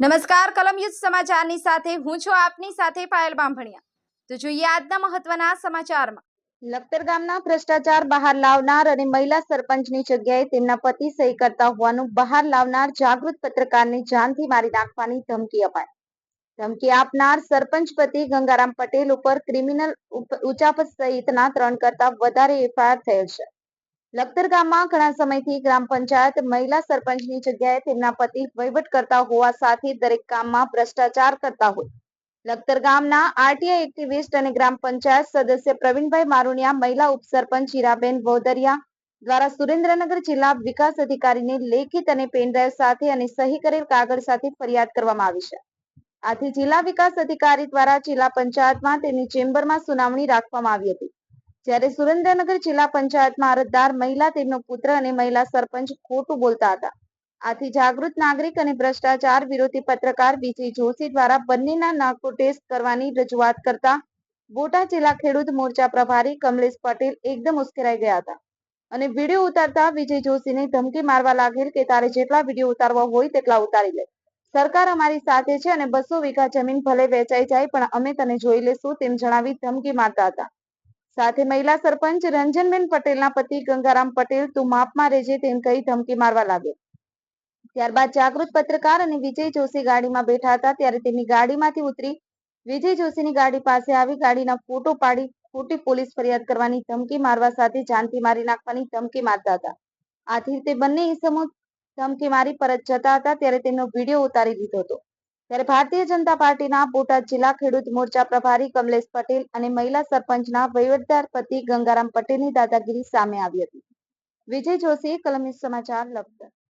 નમસ્કાર કલમ યુદ્ધ સમાચારની સાથે હું છું આપની સાથે પાયલ બામભણિયા। તો જોઈએ આજના મહત્વના સમાચારમાં। લખતર ગામના ભ્રષ્ટાચાર બહાર લાવનાર અને મહિલા સરપંચની જગ્યાએ તેમના પતિ સહી કરતા હોવાનું બહાર લાવનાર જાગૃત પત્રકારને જાનથી મારી નાખવાની ધમકી અપાઈ। ધમકી આપનાર સરપંચ પતિ ગંગારામ પટેલ ઉપર ક્રિમિનલ ઉચાપત સહિતના 3 કરતા વધારે એફઆઈઆર થયેલ છે। લખતર ગામમાં ઘણા સમયથી ગ્રામ પંચાયત મહિલા સરપંચની જગ્યાએ તેમના પતિ વહીવટ કરતા હોવા સાથે દરેક કામમાં ભ્રષ્ટાચાર કરતા હોય। લખતર ગામના આરટીઆઈ એક્ટિવિસ્ટ અને ગ્રામ પંચાયત સદસ્ય પ્રવીણભાઈ મારુણિયા, મહિલા ઉપસરપંચ હીરાબેન વોદરિયા દ્વારા સુરેન્દ્રનગર જિલ્લા વિકાસ અધિકારીને લેખિત અને પેનડ્રાઈવ સાથે અને સહી કરેલ કાગળ સાથે ફરિયાદ કરવામાં આવી છે। આથી જિલ્લા વિકાસ અધિકારી દ્વારા જિલ્લા પંચાયતમાં તેમની ચેમ્બરમાં સુનાવણી રાખવામાં આવી હતી। જ્યારે સુરેન્દ્રનગર જિલ્લા પંચાયતમાં અરજદાર મહિલા, તેમનો પુત્ર અને મહિલા સરપંચ ખોટું બોલતા હતા। આથી જાગૃત નાગરિક અને ભ્રષ્ટાચાર વિરોધી પત્રકાર વિજય જોશી દ્વારા બંનેના નાર્કો ટેસ્ટ કરવાની રજૂઆત કરતા બોટાદ જિલ્લા ખેડૂત મોરચા પ્રભારી કમલેશ પટેલ એકદમ ઉશ્કેરાઈ ગયા હતા અને વિડીયો ઉતારતા વિજય જોશીને ધમકી મારવા લાગેલ કે તારે જેટલા વિડીયો ઉતારવા હોય તેટલા ઉતારી લે, સરકાર અમારી સાથે છે અને 200 વીઘા જમીન ભલે વેચાઈ જાય પણ અમે તને જોઈ લેશું તેમ જણાવી ધમકી મારતા હતા। સાથે મહિલા સરપંચ રંજનબેન પટેલના પતિ ગંગારામ પટેલ તું માપમાં રહેજે તેમ કહી ધમકી મારવા લાગ્યો। ત્યારબાદ જાગૃત પત્રકાર અને વિજય જોશી ગાડીમાં બેઠા હતા ત્યારે તેમની ગાડીમાંથી ઉતરી વિજય જોશીની ગાડી પાસે આવી ગાડીના ફોટો પાડી ખોટી પોલીસ ફરિયાદ કરવાની ધમકી મારવા સાથે જાનથી મારી નાખવાની ધમકી મારતા હતા। આથી તે બંને ઇસમો ધમકી મારી પરત જતા હતા ત્યારે તેમનો વિડીયો ઉતારી લીધો હતો। ત્યારે ભારતીય જનતા પાર્ટીના બોટાદ જિલ્લા ખેડૂત મોરચા પ્રભારી કમલેશ પટેલ અને મહિલા સરપંચના વહીવટદાર પતિ ગંગારામ પટેલની દાદાગીરી સામે આવી હતી। વિજય જોશી, કલમ સમાચાર, લખતર।